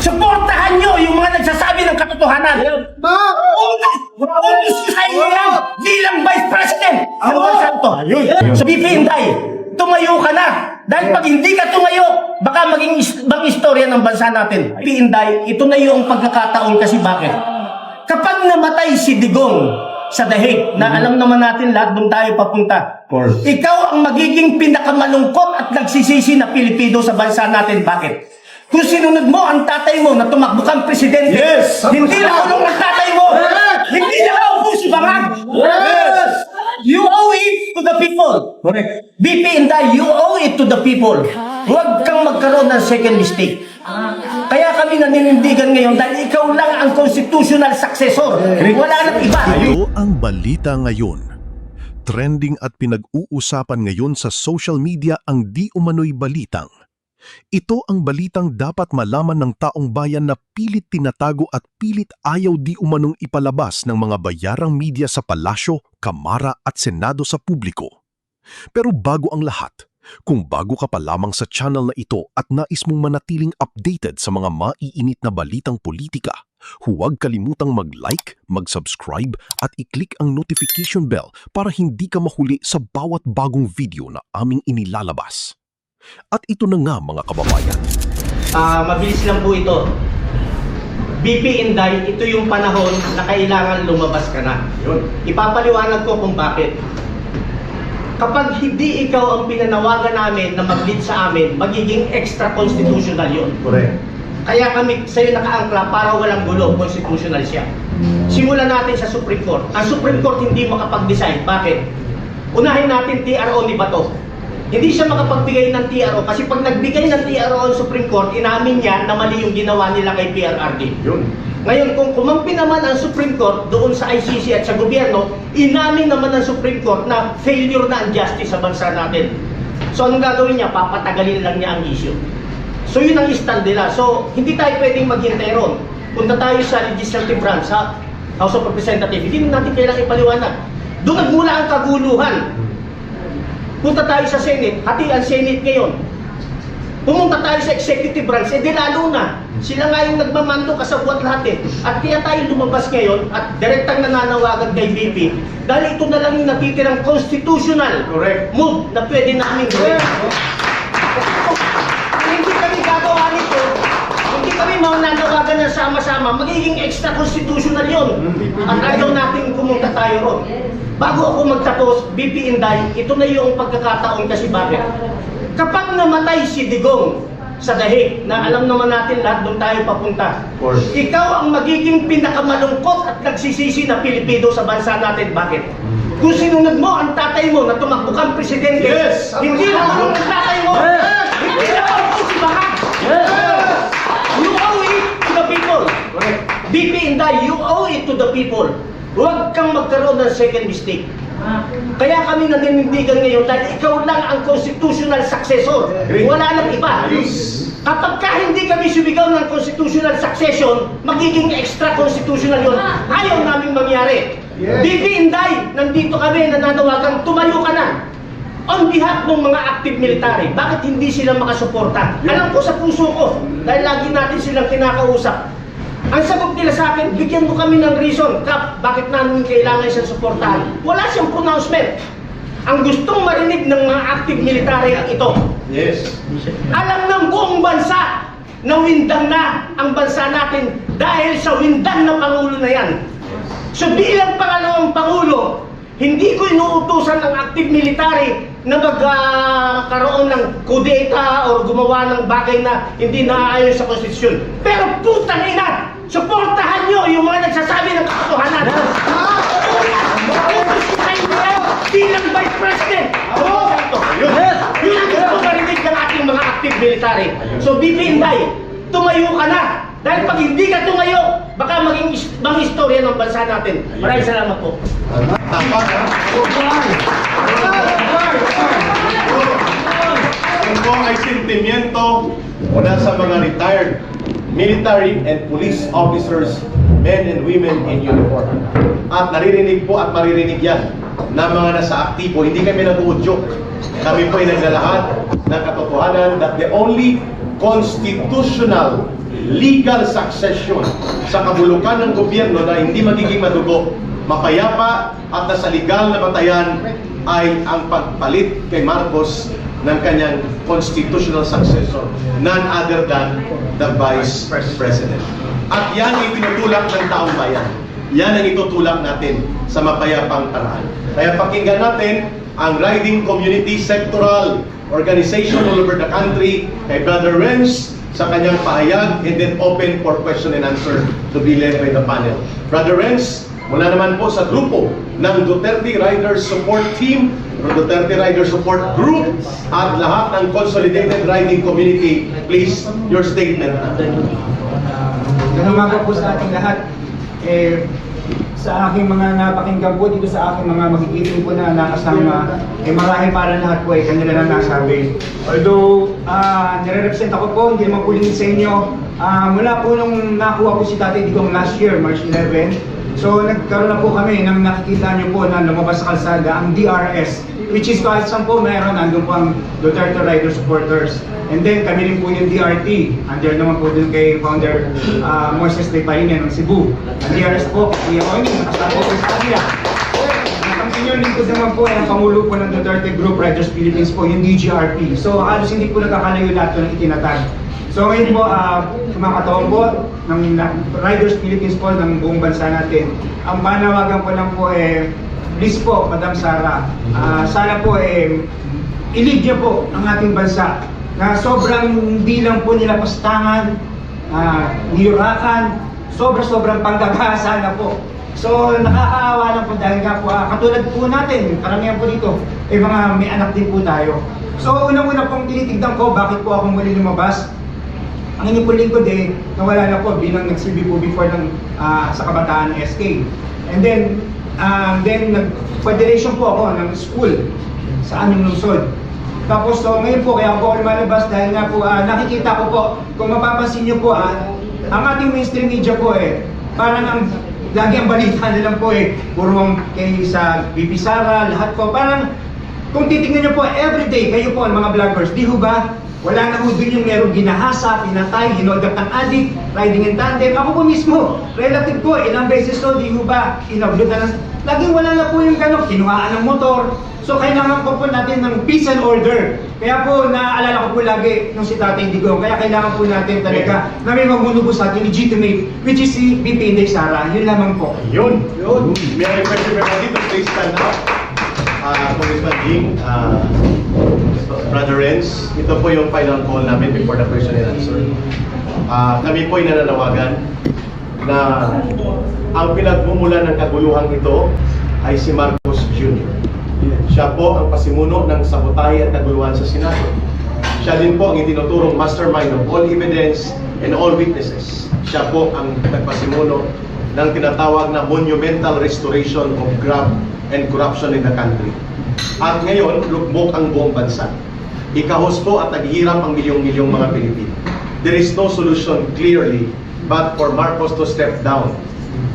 Suportahan nyo yung mga nagsasabi ng katotohanan. Unahin nyo yan bilang Vice President ng bansa to. So BP Inday, tumayo ka na. Dahil pag hindi ka tumayo, baka maging ibang istorya ng bansa natin. BP Inday, ito na yung pagkakataon kasi bakit? Kapag namatay si Digong sa dahig, na alam naman natin lahat doon tayo papunta. Ikaw ang magiging pinakamalungkot at nagsisisi na Pilipino sa bansa natin. Bakit? Kung sinunod mo ang tatay mo na tumakbo kang presidente, hindi na kulong ang tatay mo, hindi na kaupo si Bangag. You owe it to the people. Correct. BP Inday, you owe it to the people. Huwag kang magkaroon ng second mistake. Kaya kami naninindigan ngayon dahil ikaw lang ang constitutional successor. Wala nang iba. Ito ang balita ngayon. Trending at pinag-uusapan ngayon sa social media ang di umano'y balitang. Ito ang balitang dapat malaman ng taong bayan na pilit tinatago at pilit ayaw di umanong ipalabas ng mga bayarang media sa palasyo, kamara at senado sa publiko. Pero bago ang lahat, kung bago ka pa lamang sa channel na ito at nais mong manatiling updated sa mga maiinit na balitang politika, huwag kalimutang mag-like, mag-subscribe at i-click ang notification bell para hindi ka mahuli sa bawat bagong video na aming inilalabas. At ito na nga mga kababayan. Mabilis lang po ito. BP Inday, ito yung panahon na kailangan lumabas ka na. Ipapaliwanag ko kung bakit. Kapag hindi ikaw ang pinanawagan namin na mag-lead sa amin, magiging extra-constitutional yun. Correct. Kaya kami sa'yo nakaangkla para walang gulo, constitutional siya. Simulan natin sa Supreme Court. Ang Supreme Court hindi makapag-decide. Bakit? Unahin natin TRO ni Bato. Hindi siya makapagbigay ng TRO kasi pag nagbigay ng TRO ang Supreme Court, inamin niya na mali yung ginawa nila kay PRRD. Yun. Ngayon, kung kumampi naman ang Supreme Court doon sa ICC at sa gobyerno, inamin naman ng Supreme Court na failure na ang justice sa bansa natin. So, anong gagawin niya? Papatagalin lang niya ang issue. So, yun ang stand nila. So, hindi tayo pwedeng maghintay ron. Punta tayo sa legislative branch, sa House of Representatives. Hindi natin kailangan ipaliwanag. Doon nagmula ang kaguluhan. Punta tayo sa Senate, hati ang Senate ngayon. Pumunta tayo sa executive branch, di lalo na. Sila nga yung nagmamando kasabwat lahat eh. At kaya tayo lumabas ngayon at direktang nananawagan kay BP dahil ito na lang yung natitirang constitutional move na pwede namin gawin. Kung hindi kami gagawa nito, hindi kami mananawagan na sama-sama, magiging extra-constitutional yun. At ayaw natin pumunta tayo ron. Bago ako magtapos, BP Inday, ito na yung pagkakataon kasi bakit? Kapag namatay si Digong sa dahig, na alam naman natin lahat doon tayo papunta, ikaw ang magiging pinakamalungkot at nagsisisi na Pilipino sa bansa natin. Bakit? Kung sinunod mo ang tatay mo na tumakbo kang presidente, hindi na kulong ang tatay mo, hindi na kaupo si Bangag. You owe it to the people. BP Inday, you owe it to the people. Huwag kang magkaroon ng second mistake. Kaya kami naninindigan ngayon dahil ikaw lang ang constitutional successor. Wala nang iba. Kapag hindi kami sumigaw ng constitutional succession, magiging extra-constitutional yun. Ayaw namin mangyari. BP Inday, nandito kami, nananawagan, tumayo ka na. On behalf ng mga active military, bakit hindi sila makasuporta? Alam ko sa puso ko, dahil lagi natin silang kinakausap. Ang sagot nila sa akin, bigyan mo kami ng reason, Kap, bakit namin kailangan siyang suportahan? Wala siyang pronouncement. Ang gustong marinig ng mga active military ang ito. Alam ng buong bansa na windang na ang bansa natin dahil sa windang na Pangulo na yan. So bilang pangalawang Pangulo, hindi ko inuutusan ng active military na magkaroon ng kudeta o gumawa ng bagay na hindi naaayon sa konstitusyon. Pero putang ina, suportahan nyo yung mga nagsasabi ng katotohanan. Bilang Vice President. Yun ang gusto marinig ng ating mga active military. So BP Inday, tumayo ka na. Dahil pag hindi ka tumayo, baka maging istorya ng bansa natin. Maraming salamat po. Ito ay sentimiento mula sa mga retired military and police officers, men and women in uniform. At naririnig po at maririnig yan na mga nasa aktibo. Hindi kami nag-uudyok. Kami po ay naglalahad ng katotohanan that the only constitutional legal succession sa kabulukan ng gobyerno na hindi magiging madugo, mapayapa at nasa legal na batayan ay ang pagpalit kay Marcos ng kanyang constitutional successor, none other than the Vice President. At yan ang itinutulak ng taong bayan. Yan ang itutulak natin sa mapayapang paraan. Kaya pakinggan natin ang riding community sectoral organization all over the country kay Brother Renz sa kanyang pahayag, and then open for question and answer to be led by the panel. Brother Renz, mula naman po sa grupo ng Duterte Riders Support Team, or Duterte Riders Support Group, at lahat ng Consolidated Riding Community, please, your statement. Ganun mga po sa ating lahat, sa aking mga napakinggan po dito sa aking mga magigiting po na nakasama, marahil para lahat po kanila na nasabi. Although, nire-represent ako po, hindi naman po lingid sa inyo. Mula po nung nakuha ko si Tatay Digong last year, March 11, so nagkaroon na po kami ng nakikita nyo po na lumabas sa kalsada, ang DRS, which is kahit saan po meron, nandun po ang Duterte Rider Supporters. And then kami rin po yung DRT, under naman po dun kay Founder Moises de Paine ng Cebu. Ang DRS po, Kuya Oini, nakasama po sa kanila. Ang inyong lingkod naman po ay ang Pangulo po ng Duterte Group Riders Philippines po, yung DGRP. So halos hindi po nagkakalayo lahat ng itinatag. So ngayon po, kumakataon po ng Riders Philippines po ng buong bansa natin. Ang panawagan ko lang po please po, Madam Sara, sana po ilig niyo po ang ating bansa na sobrang hindi lang po nila pastangan, niyurakan, sobrang panggagasa na po. So nakakaawa lang po dahil nga po, katulad po natin, karamihan po dito, mga may anak din po tayo. So unang-una pong tinitignan ko, bakit po ako muli lumabas? Ang inyong po lingkod nawala na po bilang nagsilbi po before sa Kabataan SK. And then nag-federation po ako ng school sa aming lungsod. Tapos so, ngayon po, kaya ako lumalabas dahil nga po, nakikita ko po, kung mapapansin nyo po, ang ating mainstream media po parang lagi ang balita na lang po puro kay sa BP Sara, lahat po, parang kung titingnan nyo po, everyday, kayo po, ang mga vloggers, di ho ba? Wala na ho dun yung merong ginahasa, pinatay, hinold up ng addict, riding in tandem. Ako po mismo, relative ko, ilang beses to, di ho ba? Inabot na lang. Laging wala na po yung gano'n, kinuhaan ng motor. So kailangan po natin ng peace and order. Kaya po, naaalala ko po lagi nung si Tatay Digong. Kaya kailangan po natin talaga na may magmunubo sa atin, legitimate, which is si BP Inday Sara. Yun lamang po. Yun. May I request everybody to please stand up. Congressman Jing, Brother Renz, ito po yung final call namin before the question and answer. Kami po ay nananawagan na ang pinagmumula ng kaguluhan ito ay si Marcos Jr. Siya po ang pasimuno ng sabotahe at kaguluhan sa Senado. Siya din po ang itinuturong mastermind of all evidence and all witnesses. Siya po ang nagpasimuno ng tinatawag na monumental restoration of graft and corruption in the country. At ngayon, lukmok ang buong bansa. Ikahos po at naghihirap ang milyong-milyong mga Pilipino. There is no solution clearly but for Marcos to step down.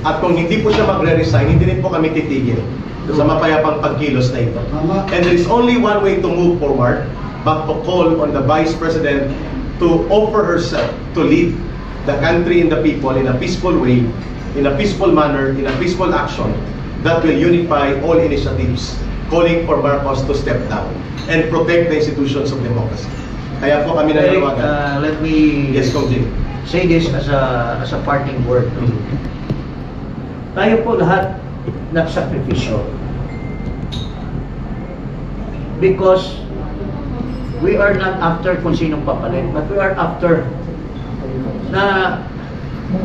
At kung hindi po siya magre-resign, hindi rin po kami titigil sa mapayapang pagkilos na ito. And there is only one way to move forward but to call on the Vice President to offer herself to lead the country and the people in a peaceful way, in a peaceful manner, in a peaceful action that will unify all initiatives calling for Marcos to step down and protect the institutions of democracy. Kaya po kami nananawagan. Let me Yes, Kong say this as a parting word. Tayo po lahat nagsakripisyo. Because we are not after kung sinong papalit, but we are after na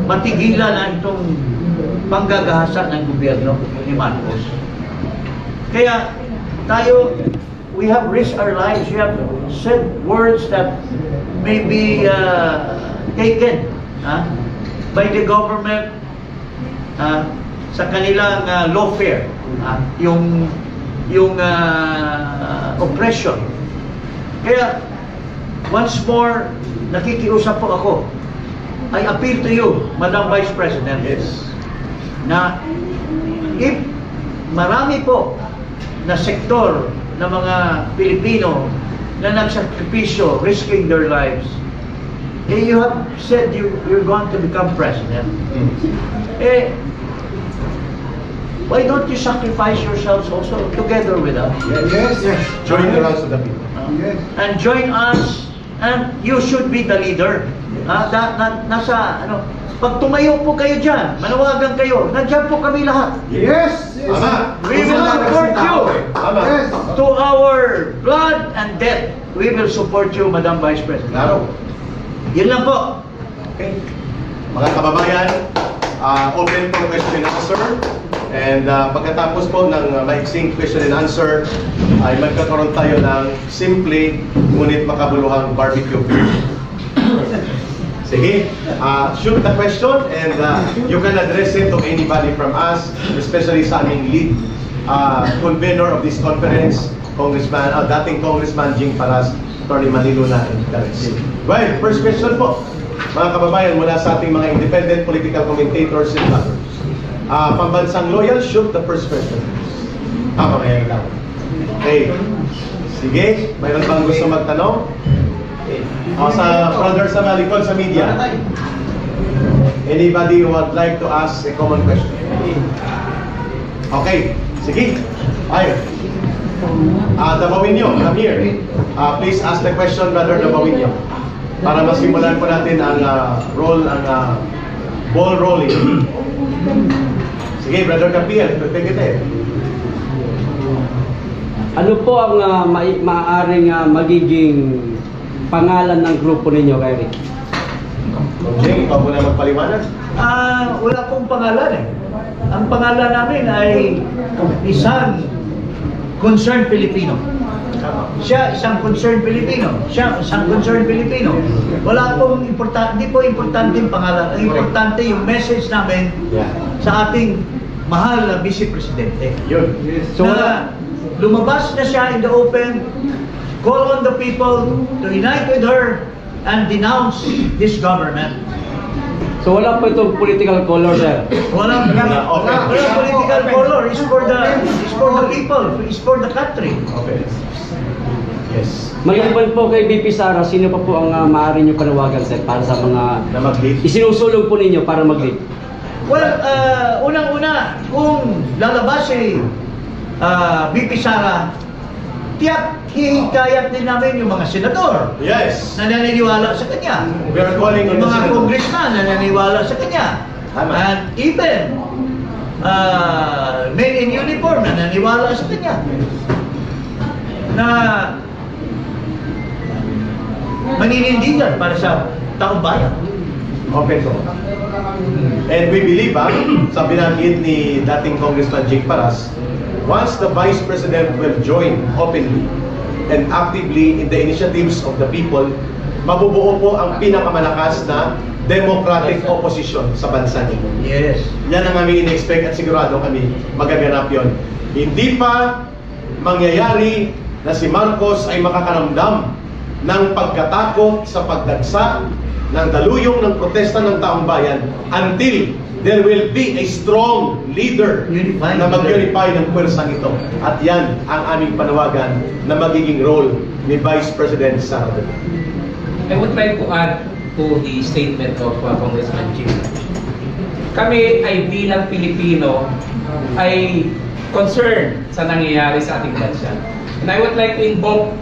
matigilan na itong panggagahasa ng gobyerno ni Marcos. Kaya tayo, we have risked our lives, we have said words that may be taken by the government sa kanilang lawfare, yung oppression. Kaya once more nakikiusap po ako. I appeal to you, Madam Vice President, na if marami po na sektor ng mga Pilipino na nagsakripisyo, risking their lives, you have said you're going to become president. Why don't you sacrifice yourselves also together with us? Yes. Join the ranks of the people. Yes. And join us, and you should be the leader. Pag tumayo po kayo dyan, manawagan kayo, nandyan po kami lahat. Yes. Tama. We will support you. Tama. Yes. To our blood and death, we will support you, Madam Vice President. Claro. Yun lang po. Okay. Mga kababayan, open for question and answer. And pagkatapos po ng maiksing question and answer, ay magkakaroon tayo ng simple ngunit makabuluhang barbecue. Sige, shoot the question and you can address it to anybody from us, especially sa aming lead convener of this conference, dating Congressman Jing Paras, Attorney Maniluna and Garrett. Well, first question po, mga kababayan mula sa ating mga independent political commentators and others. Pambansang loyal, shoot the first question. Mamaya lang. Okay. Sige, mayroon bang gusto magtanong? Sa brother sa malikod sa media. Anybody who would like to ask a common question? Okay, sige. Ayun. Dabawinyo, Ramir. Please ask the question, brother Dabawinyo. Para masimulan po natin ang ball rolling. Sige, brother Capiel, take it. Ano po ang maaaring magiging pangalan ng grupo ninyo, kay Rick? Jing, ikaw muna magpaliwanag. Wala pong pangalan eh. Ang pangalan namin ay isang concerned Pilipino. Siya isang concerned Pilipino. Siya isang concerned Pilipino. Wala pong hindi po importante yung pangalan. Ang importante yung message namin sa ating mahal na Vice Presidente. Yun. So, Na lumabas na siya in the open, call on the people to unite with her and denounce this government. So wala po itong political color, sir. Walang political color. It's for the people. It's for the country. Okay. Yes. Maliban po kay BP Sara, sino pa po ang maaari nyo panawagan, sir, para sa mga Na mag-lead. isinusulong po ninyo para mag-lead? Well, unang-una, kung lalabas si BP Sara, tiyak hihikayat din namin yung mga senador Yes. na naniniwala sa kanya. We are calling on Yung the mga senators. congressman na naniniwala sa kanya. Tama. And even men in uniform na naniniwala sa kanya. Na maninindigan para sa taong bayan. Okay po. And we believe, sa binanggit ni dating Congressman Jing Paras, once the Vice President will join openly and actively in the initiatives of the people, mabubuo po ang pinakamalakas na democratic opposition sa bansa niyo. Yes. Yan ang aming in-expect at sigurado kami magaganap yon. Hindi pa mangyayari na si Marcos ay makakaramdam ng pagkatakot sa pagdagsa ng daluyong ng protesta ng taong bayan until there will be a strong leader Unified na leader. mag-unify ng pwersang ito. At yan ang aming panawagan na magiging role ni Vice President Sara Duterte. I would like to add to the statement of Congressman Jim. Kami ay bilang Pilipino ay concerned sa nangyayari sa ating bansa. And I would like to invoke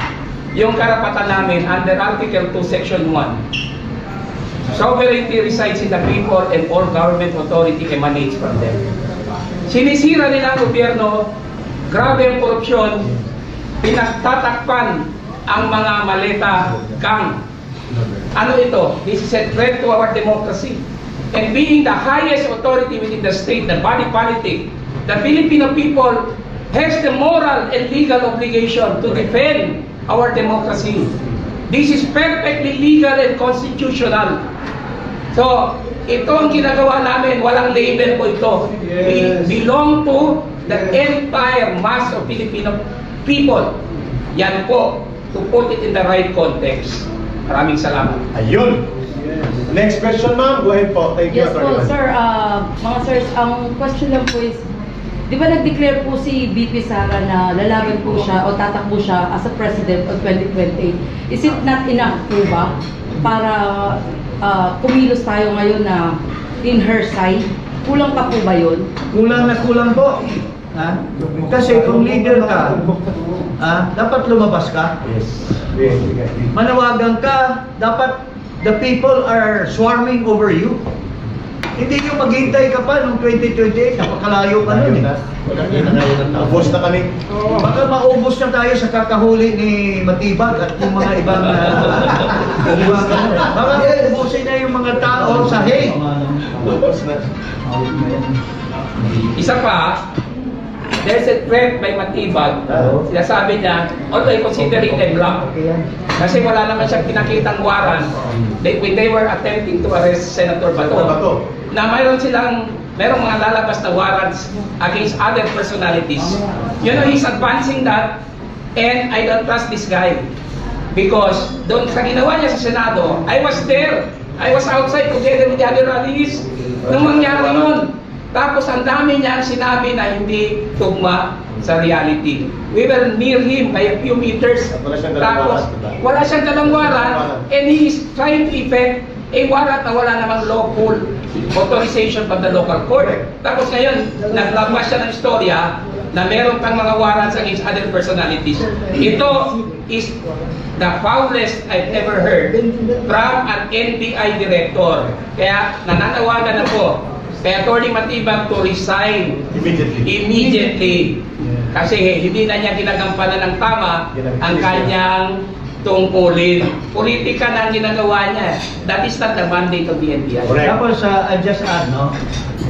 yung karapatan namin under Article 2, Section 1. Sovereignty resides in the people and all government authority emanates from them. Sinisira nila ang gobyerno, grabe ang korupsyon, pinagtatakpan ang mga maleta gang. Ano ito? This is a threat to our democracy. And being the highest authority within the state, the body politic, the Filipino people has the moral and legal obligation to defend our democracy. This is perfectly legal and constitutional. So, ito ang ginagawa namin, walang label po ito. We belong to the entire mass of Filipino people. Yan po, to put it in the right context. Maraming salamat. Ayun! Next question, ma'am. Go ahead po. Thank you, Yes po, Attorney. sir. Mga sirs, ang question lang po is, di ba nag-declare po si BP Sara na lalaban po siya o tatakbo siya as a president of 2028? Is it not enough po ba para kumilos tayo ngayon na in her side? Kulang pa po ba yun? Kulang na kulang po. Ha? Kasi kung leader ka, dapat lumabas ka. Manawagan ka, dapat the people are swarming over you. Hindi yung maghintay ka pa noong 2028, napakalayo ka nun eh. Ubos na kami. Baka maubos na tayo sa kakahuli ni Matibag at yung mga ibang baka ubusin na yung mga tao sa Hague. Ubos na. Isa pa, there's a threat by Matibag. Sinasabi niya, although I consider it a bluff, kasi wala naman siyang pinakitang warrant when they were attempting to arrest Senator Bato, na merong mga lalabas na warrants against other personalities. You know, he's advancing that, and I don't trust this guy. Because doon sa ginawa niya sa Senado, I was there. I was outside together with the other rallies nung mangyari yun. Tapos ang dami niyang sinabi na hindi tugma sa reality. We were near him by a few meters. Wala siyang dalang Tapos warrant. wala siyang dalang warrant, and he is trying to effect a warrant na wala namang lawful authorization from the local court. Tapos ngayon, naglabas siya ng istorya na meron pang mga warrants against other personalities. Ito is the foulest I've ever heard from an NBI director. Kaya nananawagan ako kay Atty. Matibag to resign immediately. Kasi hindi na niya ginagampanan ng tama ang kanyang tungkulin. Politika na ang ginagawa niya. That is not the mandate of the NBI. Correct. Tapos, I'll just add, no?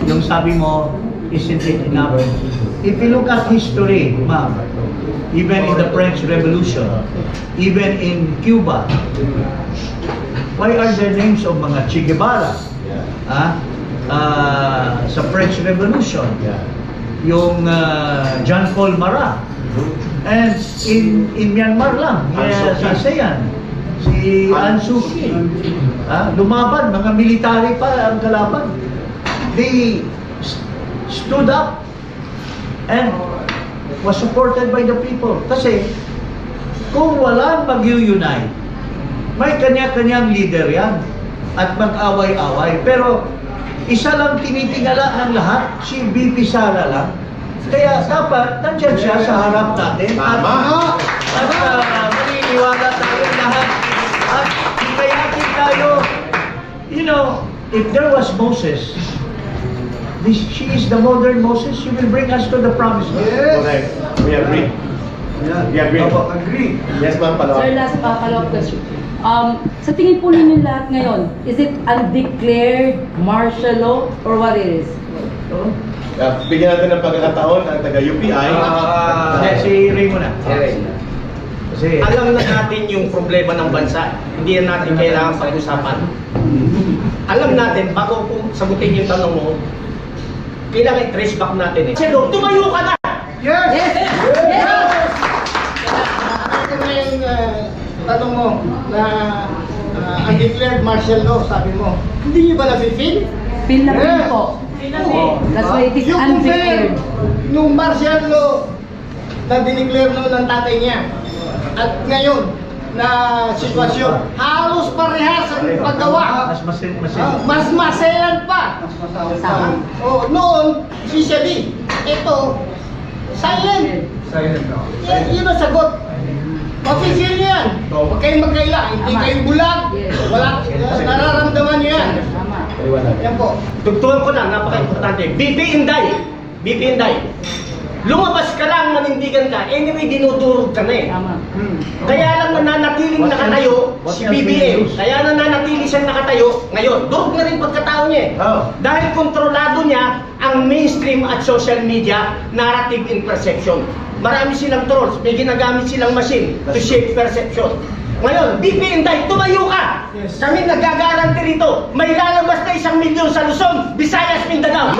Yung sabi mo, isn't it enough? If you look at history, ma'am, even in the French Revolution, even in Cuba, why are there names of mga Che Guevara? Sa French Revolution, yung John Paul Marat, and in Myanmar lang, sa ASEAN, si Aung San Suu Kyi, lumaban, mga military pa ang kalaban. They stood up and was supported by the people. Kasi kung walang mag-unite, may kanya-kanyang leader yan at mag-away-away. Pero isa lang tinitingala ng lahat, si BP Sara lang. Kaya dapat nandiyan siya sa harap natin. Tama. At maniniwala tayo lahat. At hikayatin tayo. You know, if there was Moses, she is the modern Moses. She will bring us to the promised land. Correct. We agree. We agree. Agree. Yes, ma'am. Sir, last follow-up question. Sa tingin po ninyo lahat ngayon, is it undeclared martial law or what it is? Bigyan natin ng pagkakataon ang taga-UPI. Si Ray muna. Kasi Alam na natin yung problema ng bansa. Hindi na natin kailangan pag-usapan. Alam natin, bago kung sagutin yung tanong mo, kailangan i-trace back natin eh. Sino, tumayo ka na! Yes! Yes! Ito na yung tanong mo na undeclared martial law, sabi mo. Hindi nyo ba na-feel? Feel na feel po. That's why it is Yung compare undeclared. nung martial law na dineclare noon ng tatay niya at ngayon na sitwasyon, halos parehas ang paggawa. Mas maselan pa. Noon, officially, ito, silent. Yun ang sagot. Official yan. Huwag kayong magkaila. Hindi Tama. kayo bulag. Yes. Wala, nararamdaman nyo yan. Tama. Yan po. Tugtuhan ko na, napaka-importante. BP Inday! BP Inday! Lumabas ka lang, manindigan ka. Anyway, dinudurog ka na eh. Tama. Kaya lang nananatiling nakatayo si BBM. Kaya nananatili siyang nakatayo ngayon. Durog na rin pagkatao niya eh. Dahil kontrolado niya ang mainstream at social media narrative and perception. Marami silang trolls, may ginagamit silang machine to shape perception. Ngayon, BP Inday, tumayo ka! Kami nagagaranti rito, may lalabas na 1 milyon sa Luzon, Visayas, Mindanao.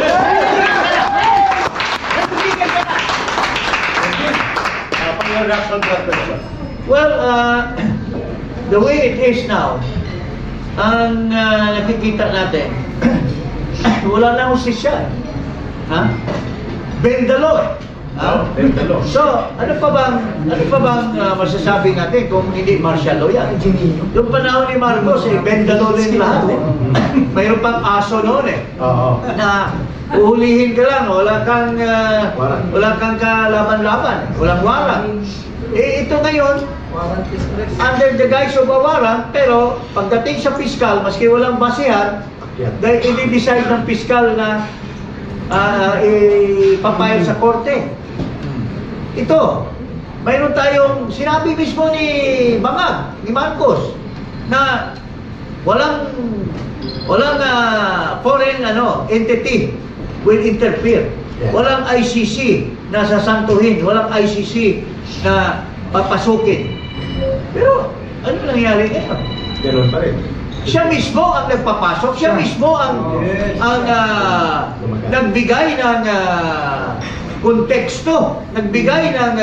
Nagtubigan ka na! Pang-reaction to that question. Well, the way it is now, ang nakikita natin, wala na hustisya. Bend the law. Ha? Bendalo. So, ano pa bang masasabi natin kung hindi martial law yan? Yung panahon ni Marcos, bendalo din lahat eh. Mayroon pang aso noon eh. Oo. Na uhulihin ka lang, wala kang kalaban-laban, walang warrant. Eh ito ngayon, under the guise of a warrant, pero pagdating sa piskal, maski walang basihan, dahil i-decide ng piskal na ipapayag sa korte. Ito, mayroon tayong, sinabi mismo ni Bangag, ni Marcos, na walang foreign entity will interfere. Walang ICC na sasantuhin, walang ICC na papasukin. Pero ano nangyari ngayon? Ganun pa rin. Siya mismo ang nagpapasok, siya mismo ang nagbigay ng konteksto, nagbigay ng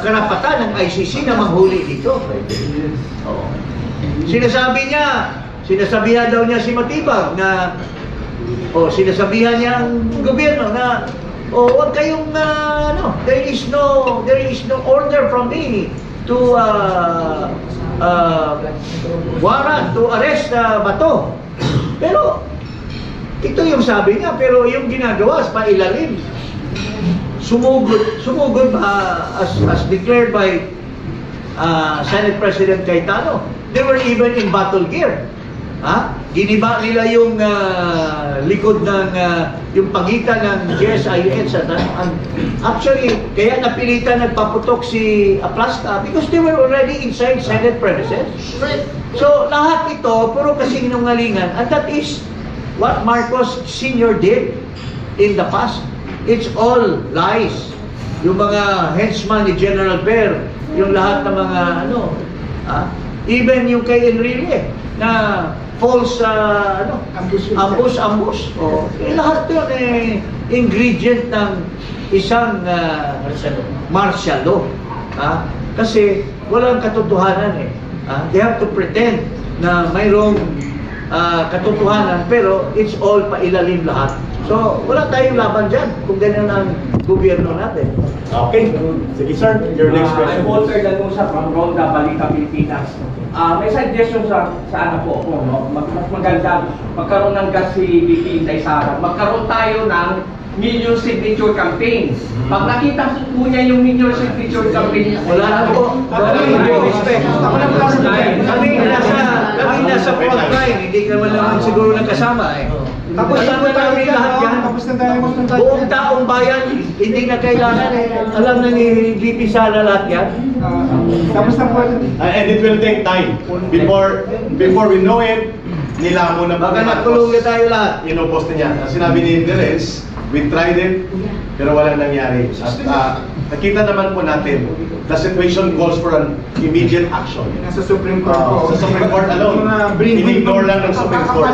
karapatan ng ICC na manghuli dito. Oo. Sinasabihan daw niya si Matibag na sinasabihan niya ang gobyerno na wag kayong there is no order from me to warrant to arrest Bato. Pero ito yung sabi niya, pero yung ginagawa sa pailalim, sumugod as declared by Senate President Cayetano. They were even in battle gear. Giniba nila yung likod ng yung pagitan ng GSIS at actually kaya napilitan nagpaputok si Aplasta because they were already inside Senate premises. So lahat ito puro kasinungalingan, and that is what Marcos Sr. did in the past. It's all lies. Yung mga henchman ni General Ver, yung lahat ng mga even yung kay Enrile na false ambush. Lahat yun ingredient ng isang martial law. Kasi walang katotohanan They have to pretend na mayroong katotohanan pero it's all pailalim lahat. So wala tayong laban dyan kung ganyan ang gobyerno natin. Okay. Sige sir, your next question. I'm Walter Danusa from Ronda, Balita, Pilipinas. May suggestion sa ano po ako, no? Mas maganda magkaroon ng gas si VP Inday Sara. Magkaroon tayo ng million signature campaign. Pag nakita po niya yung million signature campaign, Wala na po. Kami nasa front line, hindi ka man naman siguro nagkasama Tapos namin lahat yan. Buong taong bayan, hindi na kailangan alam na ni VP Sara lahat yan. And it will take time before we know it, nilamo na Baka nagkulong na tayo lahat. Inopos na niya. Sinabi ni Perez, we tried it, pero walang nangyari. At nakita naman po natin, the situation calls for an immediate action. Nasa Supreme Court po. Sa Supreme Court alone, in-ignore lang ng Supreme Court.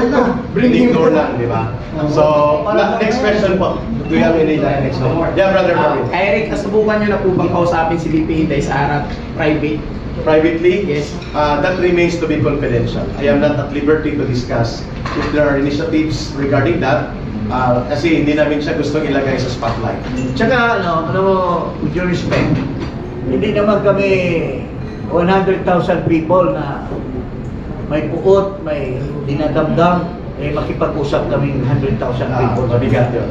In-ignore lang, di ba? So, next question po. Do you have any next question? Yeah, Brother Marvin. Eric, nasubukan niyo na po bang kausapin si VP Inday Sara private? Privately, Yes. that remains to be confidential. I am not at liberty to discuss if there are initiatives regarding that. Kasi hindi namin siya gustong ilagay sa spotlight. Tsaka with your respect, hindi naman kami 100,000 people na may puot, may dinadamdam, makipag-usap kaming 100,000 people. Mabigat yun.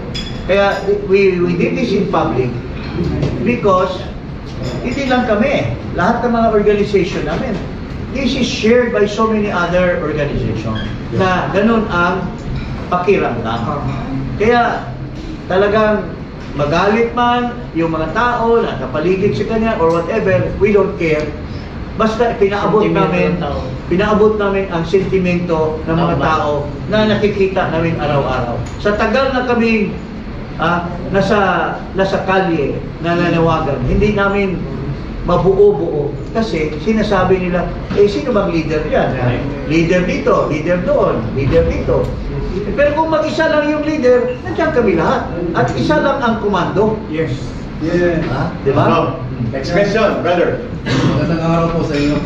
Kaya we did this in public because hindi lang kami, lahat ng mga organization namin. This is shared by so many other organizations na ganun ang pakiramdam. Kaya talagang magalit man yung mga tao na kapaligid sa kanya or whatever, we don't care. Basta pinaabot namin ang sentimento ng mga tao na nakikita namin araw-araw. Sa tagal na kaming nasa kalye na nanawagan, hindi namin mabuo-buo kasi sinasabi nila, sino bang leader yan? Leader dito, leader doon, leader dito. Pero kung mag-isa lang yung leader, nandiyan kami lahat. At isa lang ang komando. Yes. Diba? Next question, brother. Magandang araw po sa inyo.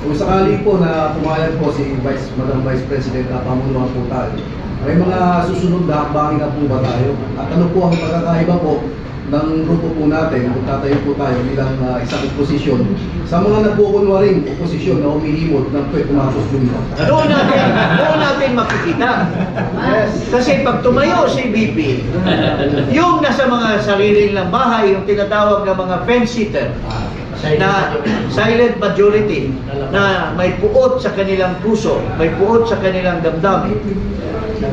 Kung sakali po na pumayag po si Madam Vice President at pamunuan po tayo, May mga susunod na hakbangin na po ba tayo? At ano po ang pagkakaiba po ng grupo po natin kung tatayo po tayo bilang isang oposisyon sa mga nagkukunwaring oposisyon na umihimod ng pumasok Junior? Doon natin makikita. Kasi pag tumayo si BP, yung nasa mga sarili nilang bahay, yung tinatawag na mga fence-sitter, na silent majority, na may puot sa kanilang puso, may puot sa kanilang damdamin,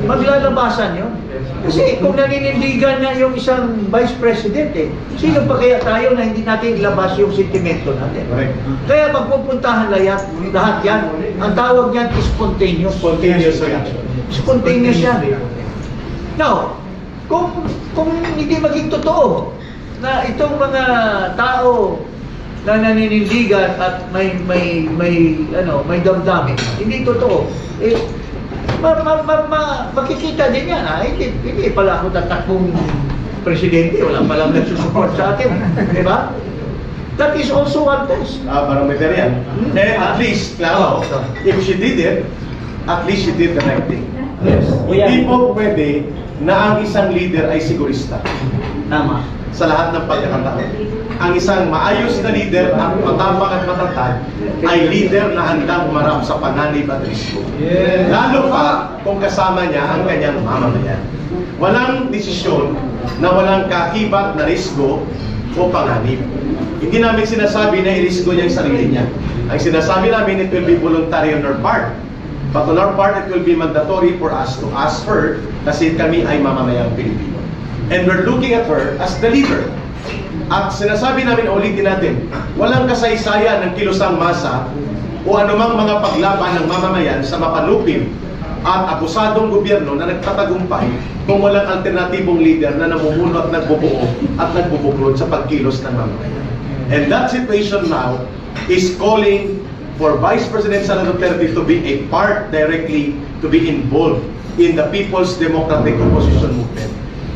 maglalabasan yun. Kasi kung naninindigan na yung isang vice president, sino pa kaya tayo na hindi natin ilabas yung sentimento natin? Correct. Kaya magpupuntahan lahat yan. Ang tawag niyan is spontaneous. Spontaneous reaction. Spontaneous yan. Now, kung hindi maging totoo na itong mga tao na naninindigan at may damdamin, hindi totoo. Makikita din yan, hindi pala ako tatakbong presidente, wala palang nagsusupport sa akin, di ba? That is also one test. Barometer yan. And at least, klaro, if she did it, at least she did the right thing. Yes. Hindi po pwede na ang isang leader ay sigurista. Tama. Sa lahat ng pagkakataon. Ang isang maayos na leader at matapang at matatag ay leader na handang humarap sa panganib at risiko. Lalo pa kung kasama niya ang kanyang mamamayan. Walang desisyon na walang kakibat na risiko o panganib. Hindi namin sinasabi na i-risiko niya ang sarili niya. Ang sinasabi namin, it will be voluntary on our part. But on our part, it will be mandatory for us to ask her kasi kami ay mamamayang Pilipino. And we're looking at her as the leader. At sinasabi namin, ulitin natin, walang kasaysayan ng kilusang masa o anumang mga paglaban ng mamamayan sa mapanupil at abusadong gobyerno na nagtatagumpay kung walang alternatibong leader na namumuno at nagbubuo at nagbubuklod sa pagkilos ng mamamayan. And that situation now is calling for Vice President Sara Duterte to be a part directly, to be involved in the People's Democratic Opposition Movement.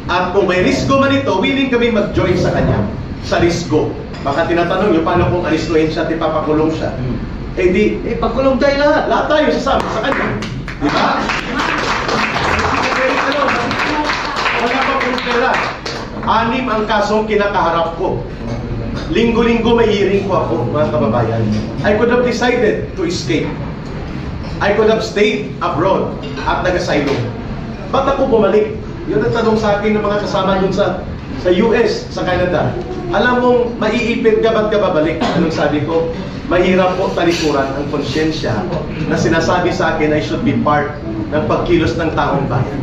At kung may risgo man ito, willing kami mag-join sa kanya, sa risgo. Baka tinatanong nyo, paano kung alistuhin siya at ipapakulong siya? Eh di, pakulong tayo lahat. Lahat tayo sasama sa kanya. Di ba? Wala pa kong pera. 6 ang kasong kinakaharap ko. Linggo-linggo may hearing ko ako, mga kababayan. I could have decided to escape. I could have stayed abroad at nag-asylum. Ba't ako bumalik? Yun ang tanong sa akin ng mga kasama dun sa US, sa Canada. Alam mong maiipit ka, ba't ka babalik? Anong sabi ko? Mahirap po talikuran ang konsyensya na sinasabi sa akin I should be part ng pagkilos ng taong bayan.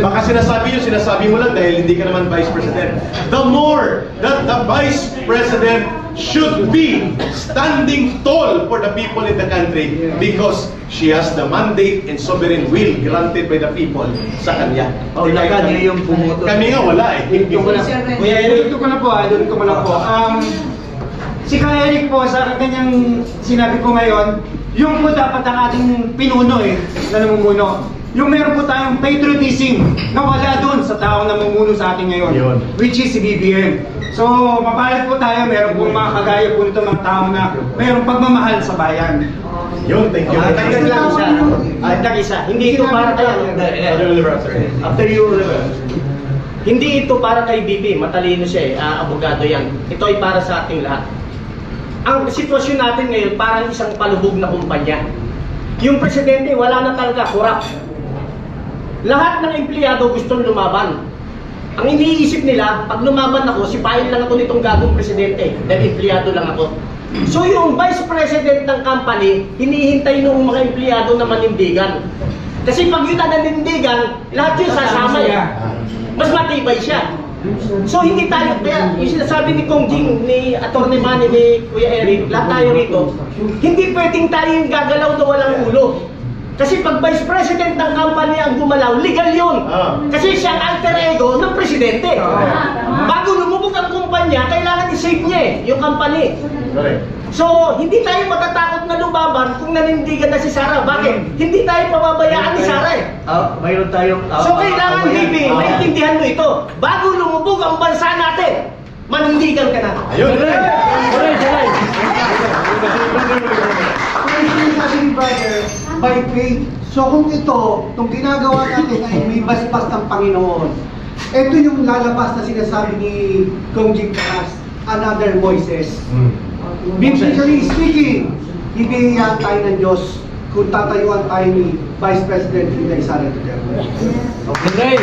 Baka sinasabi mo lang dahil hindi ka naman Vice President. The more that the Vice President should be standing tall for the people in the country because she has the mandate and sovereign will granted by the people sa kanya. Niya yung bumoto. Kami nga wala eh. Kuya Eric, dito ko na po. Si Kuya Eric po, sa kanyang sinabi ko ngayon, yung po dapat ang ating pinuno na namumuno. Yung meron po tayong patriotism na wala doon sa taong namumuno sa atin ngayon, which is si BBM. So, mapalit po tayo, meron pong mga kagaya po nito mga tao na mayroong pagmamahal sa bayan. Yun, thank you. Isa. Hindi ito para kay after you hindi ito para kay BP, matalino siya abogado yan. Ito ay para sa ating lahat. Ang sitwasyon natin ngayon parang isang palubog na kumpanya. Yung presidente wala na talaga, corrupt. Lahat ng empleyado gustong lumaban. Ang iniisip nila, pag lumaban ako, sipahin lang ako nitong gagong presidente dahil empleyado lang ako. So yung vice president ng company, hinihintay nung mga empleyado na manindigan. Kasi pag yun na nanindigan, lahat yun sasama mas matibay siya. So hindi tayo, kaya yung sinasabi ni Kong Jing, ni Atty. Manny, ni Kuya Eric, lahat tayo rito, hindi pwedeng tayo yung gagalaw na walang ulo. Kasi pag vice president ng company ang gumalaw, legal yun. Kasi siya ang alter ego ng presidente. Bago lumubog ang kumpanya, kailangan i-save niya yung company. So, hindi tayo matatakot na lumaban kung nanindigan na si Sara. Bakit? Hindi tayo pababayaan ni Sara Mayroon tayong... So, kailangan, Bibi, maintindihan mo ito. Bago lumubog ang bansa natin, manindigan ka na. Ayun! Sabi ni brother, by faith. So kung itong ginagawa natin ay may basbas ng Panginoon, ito yung lalabas na sinasabi ni Kong Jing Taas, another voices. Biblically speaking, ibigyan tayo ng Diyos kung tatayuan tayo ni Vice President Inday Sara Duterte. Okay.